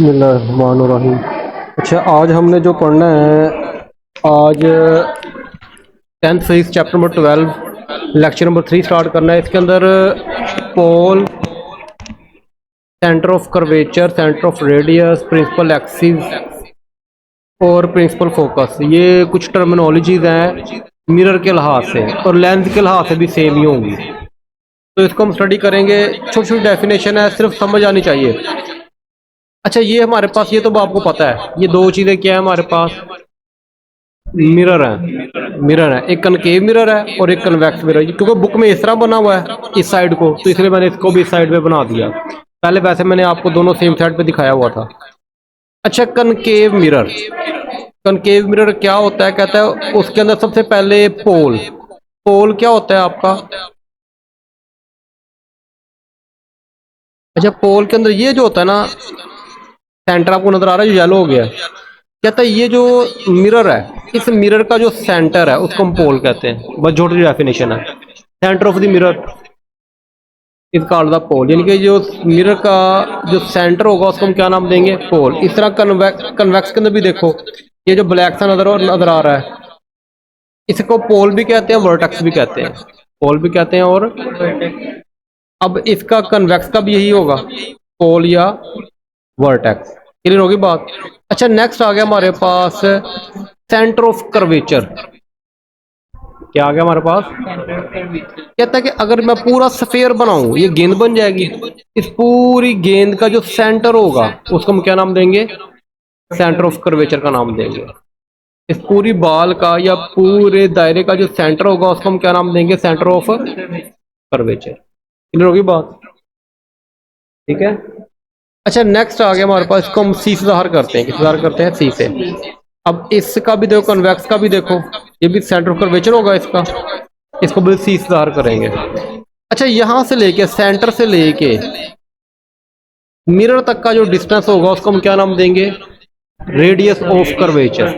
बिस्मिल्लाहिर्रहमानिर्रहीम। अच्छा, आज हमने जो पढ़ना है, आज 10th physics chapter number 12 lecture number 3 start करना है। इसके अंदर pole, centre of curvature, centre of radius, principal axis और प्रिंसिपल फोकस, ये कुछ टर्मिनोलॉजीज हैं मिरर के लिहाज से, और लेंथ के लिहाज से भी सेम ही होंगी। तो इसको हम स्टडी करेंगे। छोटी छोटी डेफिनेशन है, सिर्फ समझ आनी चाहिए। अच्छा, ये हमारे पास, ये तो आपको पता है, ये दो चीज़ें क्या है हमारे पास, मिरर है। मिरर है, एक कनकेव मिरर है और एक कन्वेक्स मिरर है। क्योंकि बुक में इस तरह बना हुआ है इस साइड को, तो इसलिए मैंने इसको भी इस साइड पे बना दिया। पहले वैसे मैंने आपको दोनों सेम साइड पे दिखाया हुआ था। अच्छा, कनकेव मिरर, कनकेव मिरर क्या होता है? कहता है उसके अंदर सबसे पहले पोल। पोल क्या होता है आपका? अच्छा, पोल के अंदर ये जो होता है ना, सेंटर आपको नजर आ रहा है जो येलो हो गया, कहता है ये जो मिरर है, इस मिरर का जो सेंटर है उसको हम पोल कहते हैं। बस छोटी डेफिनेशन है। Centre of the mirror is called the pole, यानी कि जो मिरर का जो सेंटर होगा उसको हम क्या नाम देंगे? पोल। इस तरह कन्वेक्स के अंदर भी देखो, ये जो ब्लैक सा नजर आ रहा है, इसको पोल भी कहते हैं, वर्टेक्स भी कहते हैं। पोल भी कहते हैं और अब इसका कन्वेक्स का भी यही होगा, पोल या वर्टेक्स। क्लियर होगी बात? अच्छा, नेक्स्ट आ गया हमारे पास सेंटर ऑफ कर्वेचर। क्या आ गया हमारे पास? कहता है कि अगर मैं पूरा स्फीयर बनाऊं, ये गेंद बन जाएगी। इस पूरी गेंद का जो सेंटर होगा उसको हम क्या नाम देंगे? सेंटर ऑफ कर्वेचर का नाम देंगे। इस पूरी बॉल का या पूरे दायरे का जो सेंटर होगा उसको हम क्या नाम देंगे? Centre of curvature. क्लियर होगी बात? ठीक है। अच्छा, नेक्स्ट आ गया हमारे पास, इसको हम सी से ज़ाहिर करते हैं। किस ज़ाहिर करते हैं? सी से। अब इसका भी देखो, कन्वेक्स का भी देखो, ये भी सेंटर ऑफ कर्वेचर होगा इसका, इसको भी सी से ज़ाहिर करेंगे। अच्छा, यहां से लेके, सेंटर से लेके मिरर तक का जो डिस्टेंस होगा उसको हम क्या नाम देंगे? Radius of curvature.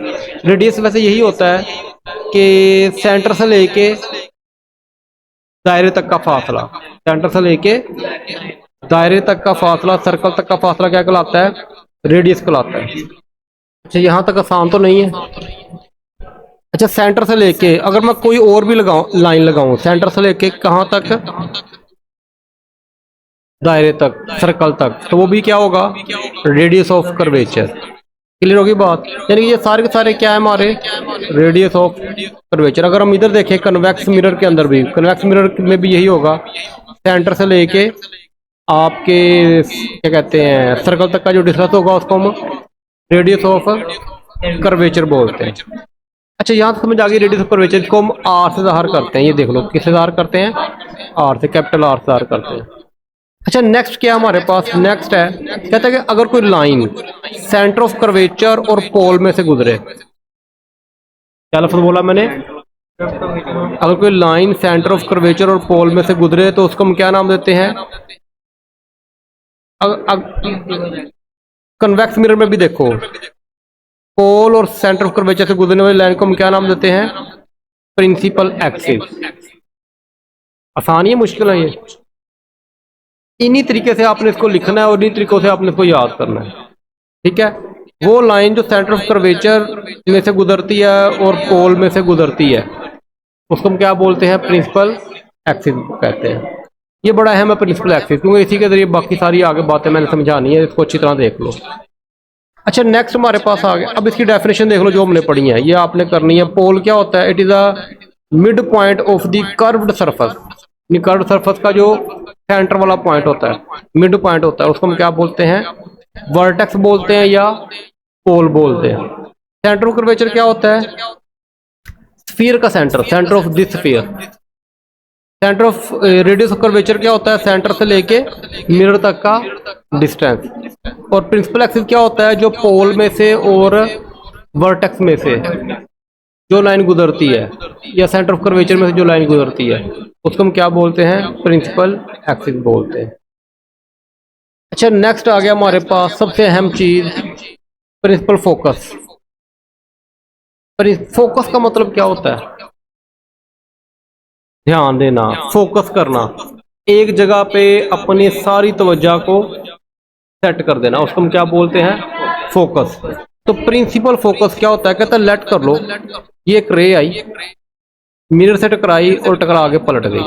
रेडियस वैसे यही होता है कि सेंटर से लेके दायरे तक का फासला, सेंटर से लेके दायरे तक का फासला, सर्कल तक का फासला क्या कहलाता है? रेडियस कहलाता है। अच्छा, यहां तक आसान तो नहीं है। अच्छा, सेंटर से लेके अगर मैं कोई और भी लगाऊं, लाइन लगाऊं, सेंटर से लेके कहां तक? दायरे तक, सर्कल तक, तो वो भी क्या होगा? Radius of curvature. क्लियर होगी बात? यानी ये सारे के सारे क्या है हमारे? Radius of curvature. अगर हम इधर देखें कन्वेक्स मिरर के अंदर भी, कन्वेक्स मिरर में भी यही होगा, सेंटर से लेके आपके क्या कहते हैं सर्कल तक का जो डिस्टेंस होगा उसको हम रेडियस ऑफ कर्वेचर बोलते हैं। अच्छा, यहाँ समझ आ गई रेडियस ऑफ कर्वेचर को हम आर से ज़ाहिर करते हैं। ये देख लो, किससे ज़ाहिर करते हैं? आर से, कैपिटल आर से ज़ाहिर करते हैं। अच्छा, नेक्स्ट क्या हमारे पास? नेक्स्ट है, कहता है कि अगर कोई लाइन सेंटर ऑफ कर्वेचर और पोल में से गुजरे, क्या लफ्ज़ बोला मैंने? अगर कोई लाइन सेंटर ऑफ कर्वेचर और पोल में से गुजरे तो उसको हम क्या नाम देते हैं? कन्वेक्स मिरर में भी देखो, पोल और सेंटर ऑफ कर्वेचर से गुजरने वाली लाइन को हम क्या नाम देते हैं? Principal axis. आसान है, मुश्किल है ये? इन्हीं तरीके से आपने इसको लिखना है और इन्हीं तरीकों से आपने इसको याद करना है। ठीक है। वो लाइन जो सेंटर ऑफ कर्वेचर में से गुजरती है और पोल में से गुजरती है उसको हम क्या बोलते हैं? प्रिंसिपल एक्सिस कहते हैं। ये बड़ा अहम है प्रिंसिपल एक्सिस, क्योंकि इसी के जरिए बाकी सारी आगे बातें मैंने समझानी है, इसको अच्छी तरह देख लो। अच्छा, नेक्स्ट हमारे पास आ गया, अब इसकी डेफिनेशन देख लो जो हमने पढ़ी है, ये आपने करनी है। पोल क्या होता है? It is a mid point of the curved surface. Curved surface का जो सेंटर वाला पॉइंट होता है, मिड पॉइंट होता है, उसको हम क्या बोलते हैं? वर्टेक्स बोलते हैं या पोल बोलते हैं। सेंटर ऑफ कर्वेचर क्या होता है? स्फीयर का centre, centre of this sphere. Centre of radius of curvature क्या होता है? सेंटर से लेके मिरर तक का डिस्टेंस। और प्रिंसिपल एक्सिस क्या होता है? जो पोल में से और वर्टेक्स में से जो लाइन गुजरती है, या सेंटर ऑफ कर्वेचर में से जो लाइन गुजरती है, उसको हम क्या बोलते हैं? प्रिंसिपल एक्सिस बोलते हैं। अच्छा, नेक्स्ट आ गया हमारे पास सबसे अहम चीज, प्रिंसिपल फोकस। फोकस का मतलब क्या होता है? ध्यान देना, फोकस करना, एक जगह पे अपनी सारी तवज्जो को सेट कर देना, उसको हम क्या बोलते हैं, फोकस। तो प्रिंसिपल फोकस क्या होता है, कहता है लेट कर लो, ये एक रे आई, मिरर से टकराई और टकरा के पलट गई।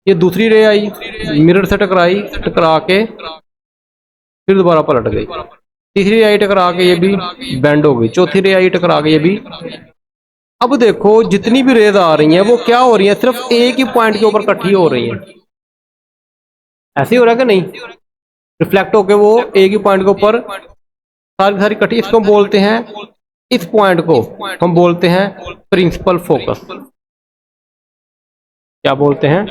ये दूसरी रे आई, मिरर से टकराई, टकरा के फिर दोबारा पलट गई। तीसरी रे आई, टकरा के ये भी बेंड हो गई। चौथी रे आई, टकरा के ये भी। अब देखो जितनी भी रेज आ रही हैं वो क्या हो रही हैं, सिर्फ एक ही पॉइंट के ऊपर इकट्ठी हो रही हैं। ऐसे ही हो रहा है कि नहीं, रिफ्लेक्ट होके वो एक ही पॉइंट के ऊपर सारी सारी इकट्ठी। इसको हम बोलते हैं, इस पॉइंट को हम बोलते हैं प्रिंसिपल फोकस। क्या बोलते हैं,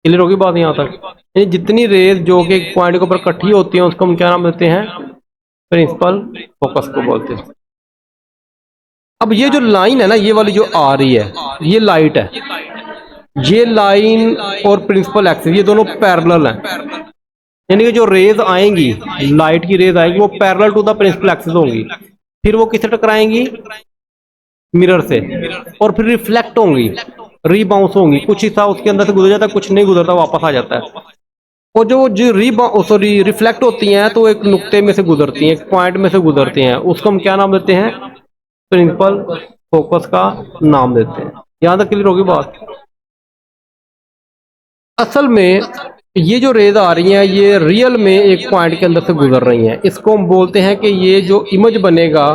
क्लियर होगी बात यहां तक। जितनी रेज जो कि एक पॉइंट के ऊपर इकट्ठी होती है उसको हम क्या नाम देते हैं, प्रिंसिपल फोकस को बोलते हैं। अब ये जो लाइन है ना, ये वाली जो आ रही है, ये लाइट है, ये लाइन और प्रिंसिपल एक्सिस ये दोनों पैरेलल हैं। यानी कि जो रेज आएंगी, लाइट की रेज आएगी, वो parallel to the principal axis होंगी। फिर वो किससे टकराएंगी, मिरर से, और फिर रिफ्लेक्ट होंगी, रीबाउंस होंगी। कुछ हिस्सा उसके अंदर से गुजर जाता है, कुछ नहीं गुजरता, वापस आ जाता है। और जो रिफ्लेक्ट होती हैं तो एक नुक्ते में से गुजरती हैं, एक पॉइंट में से गुजरती हैं, उसको हम क्या नाम देते हैं, प्रिंसिपल फोकस का नाम देते हैं। यहां तक क्लियर होगी बात। असल में ये जो रेज आ रही हैं ये रियल में एक पॉइंट के अंदर से गुजर रही हैं। इसको हम बोलते हैं कि ये जो इमेज बनेगा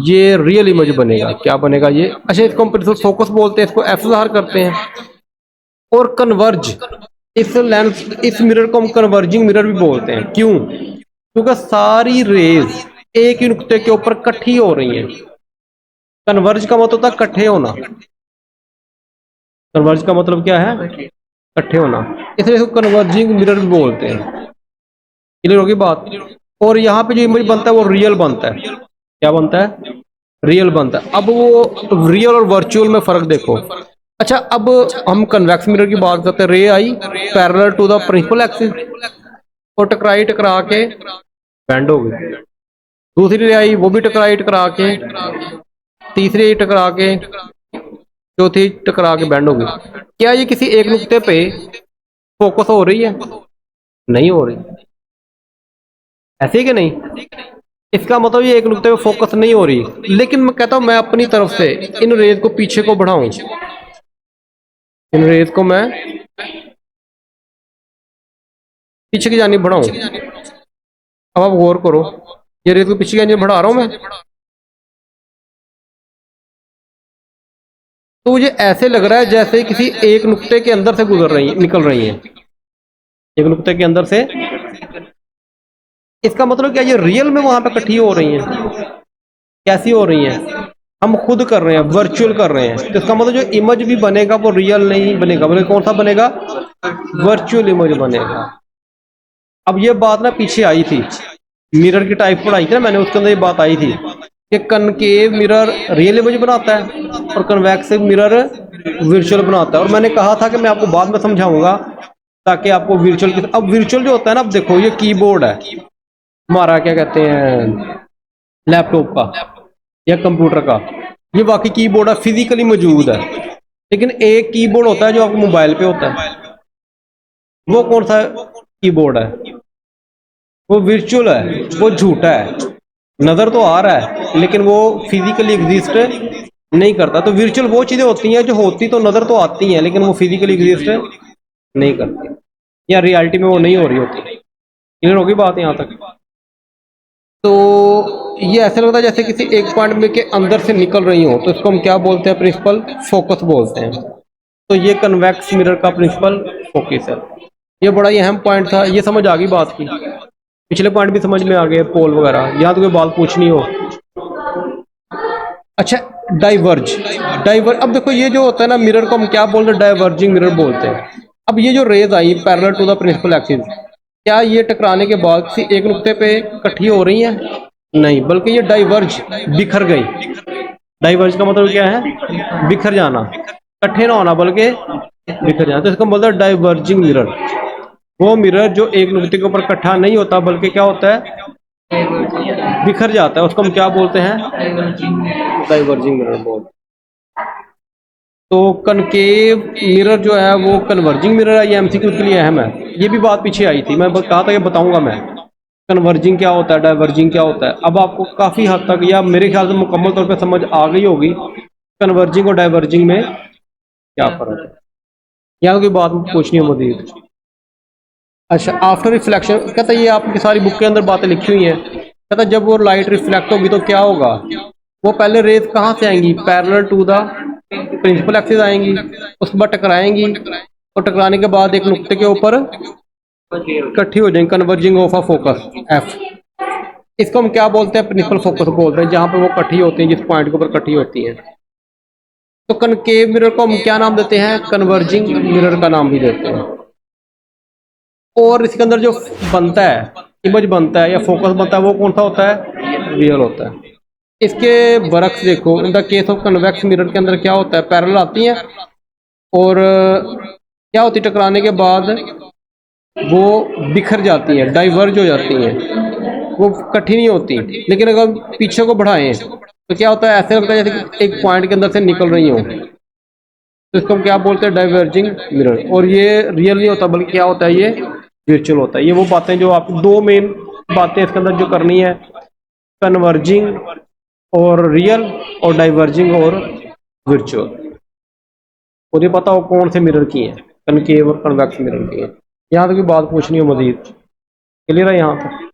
ये रियल इमेज बनेगा। क्या बनेगा ये, अच्छा इसको हम प्रिंसिपल फोकस बोलते हैं, इसको एफ ज़ाहिर करते हैं। और कन्वर्ज, इस लेंस, इस मिरर को हम कन्वर्जिंग मिरर भी बोलते हैं। क्यों, क्योंकि सारी रेज एक ही नुक्ते के ऊपर इकट्ठी हो रही हैं। कन्वर्ज का मतलब होता है इकट्ठे होना। कन्वर्ज का मतलब क्या है, इकट्ठे होना, इसलिए इसको कन्वर्जिंग मिरर भी बोलते हैं। क्लियर होगी बात। और यहाँ पे जो इमेज बनता है वो रियल बनता है। क्या बनता है, रियल बनता है। अब वो रियल और वर्चुअल में फर्क देखो। अच्छा अब हम कन्वेक्स मिरर की बात करते हैं। Ray I parallel to the principal axis और टकराई, टकरा के बेंड हो गई। दूसरी रे आई, वो भी टकराई, टकरा के, तीसरी टकरा के, चौथी टकरा के बेंड हो गई। क्या ये किसी एक नुक्ते पे फोकस हो रही है, नहीं हो रही, ऐसे ही कि नहीं। इसका मतलब ये एक नुक्ते पे फोकस नहीं हो रही। लेकिन मैं कहता हूं मैं अपनी तरफ से इन रेज को पीछे को बढ़ाऊं, इन रेज को मैं पीछे की जानी बढ़ाऊं। अब आप गौर करो, ये रेज को पीछे की जानी बढ़ा रहा हूं मैं, तो मुझे ऐसे लग रहा है जैसे किसी एक नुक्ते के अंदर से गुजर रही है, निकल रही है, एक नुक्ते के अंदर से। इसका मतलब क्या, ये रियल में वहां पे इकट्ठी हो रही हैं, कैसी हो रही हैं, हम खुद कर रहे हैं, वर्चुअल कर रहे हैं। तो इसका मतलब जो इमेज भी बनेगा वो रियल नहीं बनेगा, बल्कि कौन सा बनेगा, वर्चुअल इमेज बनेगा। अब ये बात ना पीछे आई थी, मिरर की टाइप पढ़ाई थी ना मैंने, उसके अंदर ये बात आई थी कि कनकेव मिरर रियल इमेज बनाता है और कन्वेक्स मिरर वर्चुअल बनाता है। और मैंने कहा था कि मैं आपको बाद में समझाऊंगा ताकि आपको वर्चुअल, अब वर्चुअल जो होता है ना, अब देखो ये कीबोर्ड है हमारा, क्या कहते हैं, लैपटॉप का या कंप्यूटर का, ये वाकई कीबोर्ड है, फिजिकली मौजूद है। लेकिन एक कीबोर्ड होता है जो आपको मोबाइल पे होता है, वो कौन सा कीबोर्ड है, वो वर्चुअल है, वो झूठा है, नजर तो आ रहा है लेकिन वो फिजिकली एग्जिस्ट नहीं करता। तो वर्चुअल वो चीजें होती हैं जो होती तो नजर तो आती हैं लेकिन वो फिजिकली एग्जिस्ट नहीं करती, या रियलिटी में वो नहीं हो रही होती। क्लियर होगी बात यहाँ तक। तो ये ऐसा लगता है जैसे किसी एक पॉइंट में के अंदर से निकल रही हो, तो इसको हम क्या बोलते हैं, प्रिंसिपल फोकस बोलते हैं। तो ये कन्वेक्स मिरर का प्रिंसिपल फोकस है। ये बड़ा ही अहम पॉइंट था, ये समझ आ गई बात की, पिछले पॉइंट भी समझ में आ गए, पोल वगैरह। यहाँ तो कोई बात पूछनी हो। अच्छा डाइवर्ज, अब देखो ये जो होता है ना, मिरर को हम क्या बोलते हैं, डाइवर्जिंग मिरर बोलते हैं। अब ये जो रेज आई parallel to the principal axis, क्या ये टकराने के बाद किसी एक नुक्ते पे इकट्ठी हो रही हैं, नहीं, बल्कि ये डाइवर्ज, बिखर गई। डाइवर्ज का मतलब क्या है, बिखर जाना, इकट्ठे ना होना बल्कि बिखर जाना। तो इसको बोलते हैं डाइवर्जिंग मिरर। वो मिरर जो एक नुक्ते के ऊपर इकट्ठा नहीं होता बल्कि क्या होता है, बिखर जाता है, उसको हम क्या बोलते हैं, डाइवर्जिंग मिरर बोलते हैं। तो कनकेव मिरर जो है वो कन्वर्जिंग मिरर है, ये एमसीक्यू के लिए अहम है। ये भी बात पीछे आई थी, मैं कहा था कि बताऊंगा मैं कन्वर्जिंग क्या होता है, डाइवर्जिंग क्या होता है। अब आपको काफ़ी हद तक या मेरे ख्याल से मुकम्मल तौर पर समझ आ गई होगी कन्वर्जिंग और डाइवर्जिंग में क्या फ़र्क है। यहाँ कोई बात पूछनी हो मजीद? अच्छा, आफ्टर रिफ्लेक्शन कहता है, ये आपकी सारी बुक के अंदर बातें लिखी हुई हैं। कहता है जब वो लाइट रिफ्लेक्ट होगी तो क्या होगा, वो पहले रेज कहाँ से आएंगी, parallel to the principal axis आएंगी, उसके बाद टकराएंगी और टकराने के बाद एक नुक्ते के ऊपर इकट्ठी हो जाएंगी, converging of a focus F. इसको हम क्या बोलते हैं, प्रिंसिपल फोकस बोलते हैं, जहाँ पर वो इकट्ठी होती हैं, जिस पॉइंट के ऊपर इकट्ठी होती हैं। तो कनकेव मिरर को हम क्या नाम देते हैं, कन्वर्जिंग मिरर का नाम भी देते हैं। और इसके अंदर जो बनता है, इमेज बनता है या फोकस बनता है, वो कौन सा होता है, रियल होता है। इसके बरक्स देखो, in the case of convex mirror के अंदर क्या होता है, पैरेलल आती हैं और क्या होती है, टकराने के बाद वो बिखर जाती हैं, डाइवर्ज हो जाती हैं, वो इकट्ठी नहीं होती। लेकिन अगर पीछे को बढ़ाएं तो क्या होता है, ऐसे लगता है जैसे कि एक पॉइंट के अंदर से निकल रही हो। तो इसको हम क्या बोलते हैं, डाइवर्जिंग मिरर। और ये रियल नहीं होता, बल्कि क्या होता है, ये वर्चुअल होता है। ये वो बातें जो आप, दो मेन बातें इसके अंदर जो करनी है, कन्वर्जिंग और रियल, और डाइवर्जिंग और वर्चुअल। मुझे पता हो कौन से मिरर की है, कनकेव और कन्वेक्स मिरर की है। यहाँ तक की बात पूछनी हो मजीद, क्लियर है यहाँ तक?